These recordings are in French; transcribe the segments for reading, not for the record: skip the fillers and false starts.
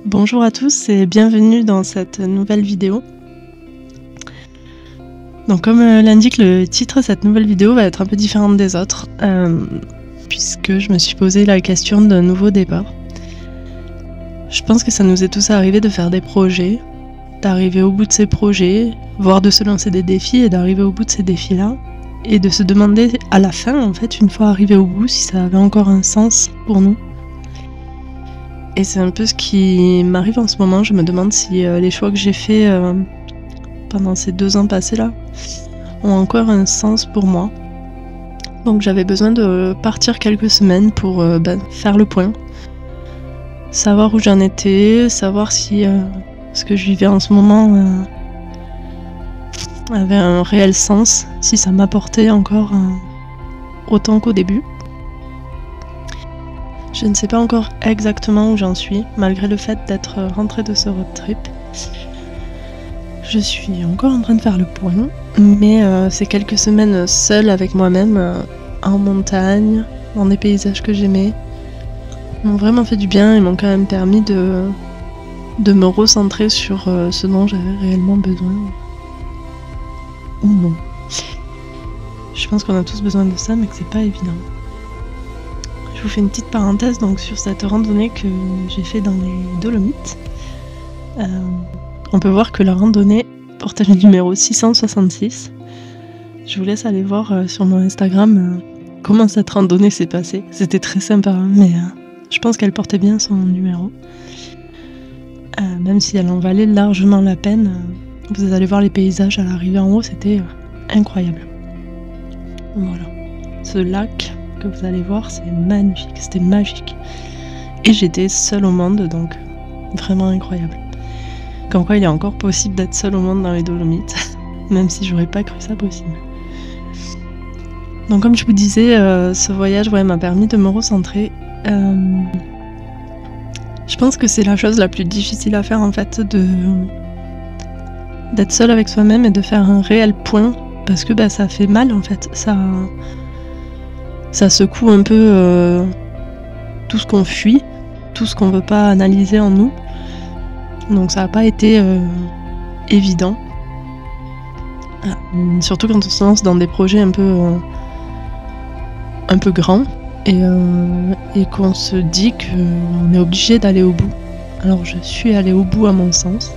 Bonjour à tous et bienvenue dans cette nouvelle vidéo. Donc comme l'indique le titre, cette nouvelle vidéo va être un peu différente des autres puisque je me suis posé la question d'un nouveau départ. Je pense que ça nous est tous arrivé de faire des projets, d'arriver au bout de ces projets, voire de se lancer des défis et d'arriver au bout de ces défis-là et de se demander à la fin, en fait, une fois arrivé au bout, si ça avait encore un sens pour nous. Et c'est un peu ce qui m'arrive en ce moment. Je me demande si les choix que j'ai faits pendant ces 2 ans passés-là ont encore un sens pour moi. Donc j'avais besoin de partir quelques semaines pour faire le point. Savoir où j'en étais, savoir si ce que je vivais en ce moment avait un réel sens, si ça m'apportait encore autant qu'au début. Je ne sais pas encore exactement où j'en suis, malgré le fait d'être rentrée de ce road trip. Je suis encore en train de faire le point, mais ces quelques semaines seule avec moi-même, en montagne, dans des paysages que j'aimais, m'ont vraiment fait du bien et m'ont quand même permis de me recentrer sur ce dont j'avais réellement besoin. Ou non. Je pense qu'on a tous besoin de ça, mais que c'est pas évident. Je vous fais une petite parenthèse donc sur cette randonnée que j'ai fait dans les Dolomites. On peut voir que la randonnée portait le numéro 666. Je vous laisse aller voir sur mon Instagram comment cette randonnée s'est passée. C'était très sympa, mais je pense qu'elle portait bien son numéro. Même si elle en valait largement la peine. Vous allez voir les paysages à l'arrivée en haut, c'était incroyable. Voilà. Ce lac que vous allez voir, c'est magnifique, c'était magique. Et j'étais seule au monde, donc vraiment incroyable. Comme quoi il est encore possible d'être seule au monde dans les Dolomites, même si j'aurais pas cru ça possible. Donc comme je vous disais, ce voyage m'a permis de me recentrer. Je pense que c'est la chose la plus difficile à faire en fait, d'être seule avec soi-même et de faire un réel point, parce que ça fait mal en fait, ça secoue un peu tout ce qu'on fuit, tout ce qu'on veut pas analyser en nous. Donc ça n'a pas été évident. Surtout quand on se lance dans des projets un peu grands et qu'on se dit qu'on est obligé d'aller au bout. Alors je suis allée au bout à mon sens.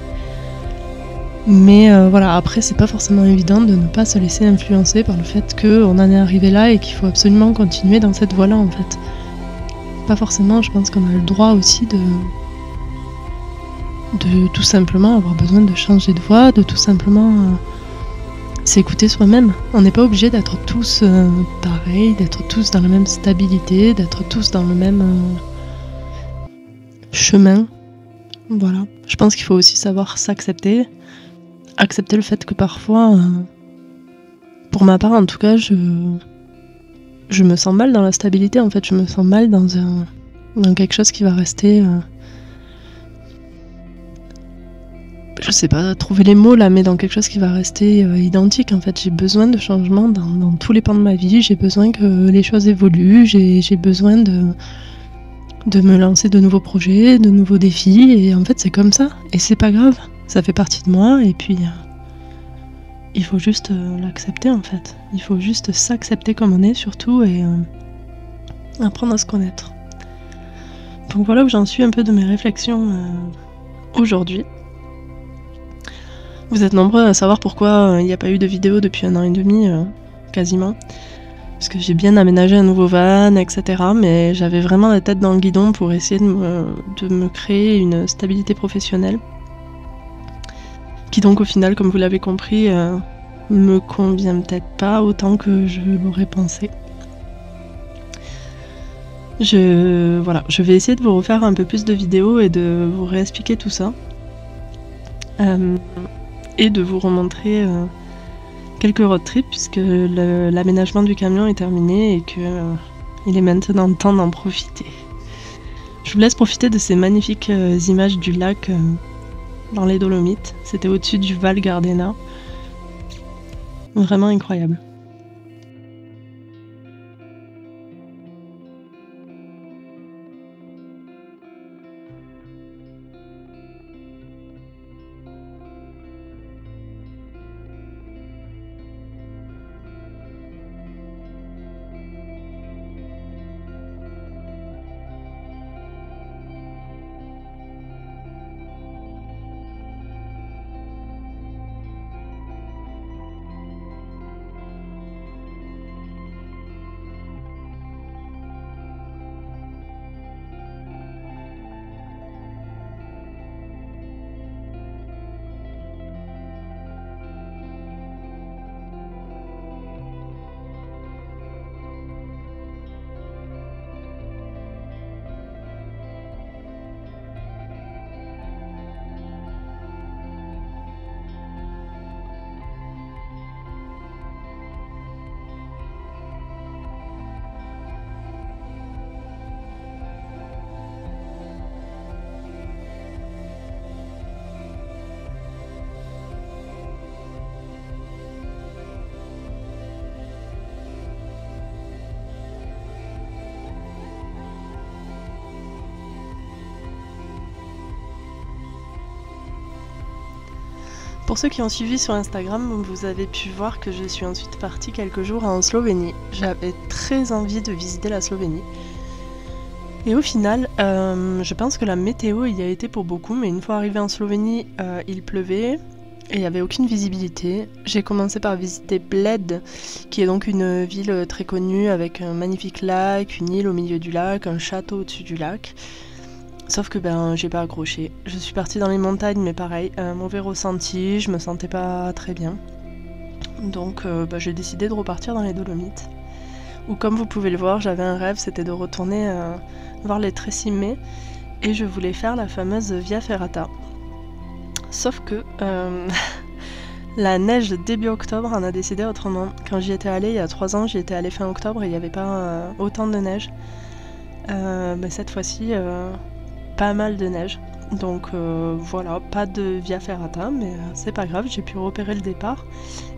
Mais voilà, après c'est pas forcément évident de ne pas se laisser influencer par le fait qu'on en est arrivé là et qu'il faut absolument continuer dans cette voie-là en fait. Pas forcément, je pense qu'on a le droit aussi de tout simplement avoir besoin de changer de voie, de tout simplement s'écouter soi-même. On n'est pas obligé d'être tous pareils, d'être tous dans la même stabilité, d'être tous dans le même chemin. Voilà. Je pense qu'il faut aussi savoir s'accepter. Accepter le fait que parfois, pour ma part en tout cas, je me sens mal dans la stabilité en fait. Je me sens mal dans quelque chose qui va rester... je sais pas trouver les mots là, mais dans quelque chose qui va rester identique en fait. J'ai besoin de changement dans tous les pans de ma vie, j'ai besoin que les choses évoluent, j'ai besoin de me lancer de nouveaux projets, de nouveaux défis, et en fait c'est comme ça, et c'est pas grave, ça fait partie de moi, et puis il faut juste l'accepter en fait. Il faut juste s'accepter comme on est surtout, et apprendre à se connaître. Donc voilà où j'en suis un peu de mes réflexions aujourd'hui. Vous êtes nombreux à savoir pourquoi il n'y a pas eu de vidéo depuis 1 an et demi, quasiment. Parce que j'ai bien aménagé un nouveau van, etc. Mais j'avais vraiment la tête dans le guidon pour essayer de me créer une stabilité professionnelle. Qui donc au final, comme vous l'avez compris, me convient peut-être pas autant que je l'aurais pensé. Je vais essayer de vous refaire un peu plus de vidéos et de vous réexpliquer tout ça. Et de vous remontrer quelques road trips puisque l'aménagement du camion est terminé et qu'il est maintenant temps d'en profiter. Je vous laisse profiter de ces magnifiques images du lac dans les Dolomites. C'était au-dessus du Val Gardena. Vraiment incroyable. Pour ceux qui ont suivi sur Instagram, vous avez pu voir que je suis ensuite partie quelques jours en Slovénie. J'avais très envie de visiter la Slovénie. Et au final, je pense que la météo y a été pour beaucoup, mais une fois arrivée en Slovénie, il pleuvait et il n'y avait aucune visibilité. J'ai commencé par visiter Bled, qui est donc une ville très connue avec un magnifique lac, une île au milieu du lac, un château au-dessus du lac. Sauf que j'ai pas accroché. Je suis partie dans les montagnes, mais pareil, un mauvais ressenti, je me sentais pas très bien. Donc j'ai décidé de repartir dans les Dolomites. Où comme vous pouvez le voir, j'avais un rêve, c'était de retourner voir les Trécimées et je voulais faire la fameuse Via Ferrata. Sauf que la neige début octobre en a décidé autrement. Quand j'y étais allée il y a 3 ans, j'y étais allée fin octobre et il n'y avait pas autant de neige. Cette fois-ci, pas mal de neige. Donc voilà, pas de Via Ferrata, mais c'est pas grave, j'ai pu repérer le départ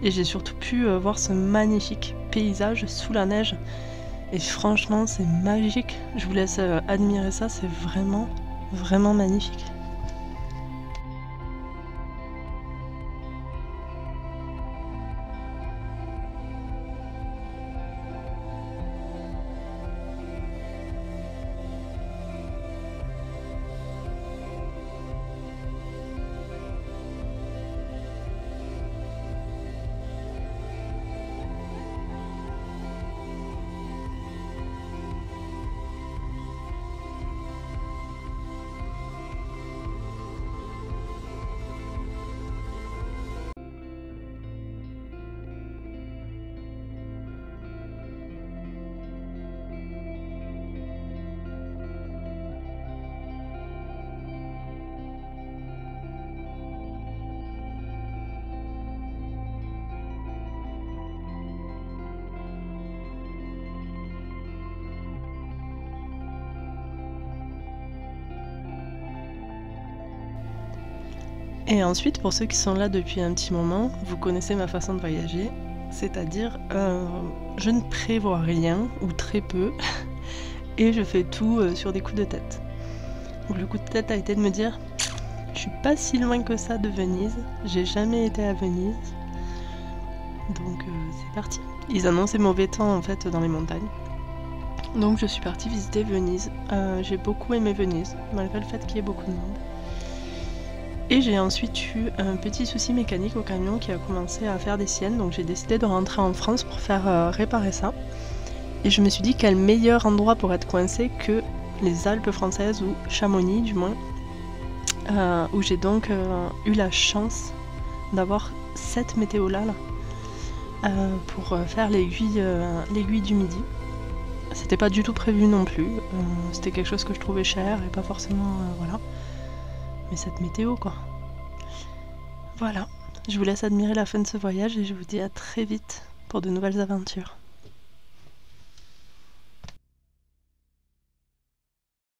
et j'ai surtout pu voir ce magnifique paysage sous la neige. Et franchement, c'est magique. Je vous laisse admirer ça, c'est vraiment, vraiment magnifique. Et ensuite, pour ceux qui sont là depuis un petit moment, vous connaissez ma façon de voyager, c'est-à-dire je ne prévois rien, ou très peu, et je fais tout sur des coups de tête. Donc le coup de tête a été de me dire, je suis pas si loin que ça de Venise, j'ai jamais été à Venise, donc c'est parti. Ils annonçaient mauvais temps en fait dans les montagnes. Donc je suis partie visiter Venise. J'ai beaucoup aimé Venise, malgré le fait qu'il y ait beaucoup de monde. Et j'ai ensuite eu un petit souci mécanique au camion qui a commencé à faire des siennes, donc j'ai décidé de rentrer en France pour faire réparer ça. Et je me suis dit quel meilleur endroit pour être coincé que les Alpes françaises, ou Chamonix du moins, où j'ai donc eu la chance d'avoir cette météo-là pour faire l'aiguille du Midi. C'était pas du tout prévu non plus, c'était quelque chose que je trouvais cher et pas forcément, voilà. Mais cette météo quoi. Voilà, je vous laisse admirer la fin de ce voyage et je vous dis à très vite pour de nouvelles aventures.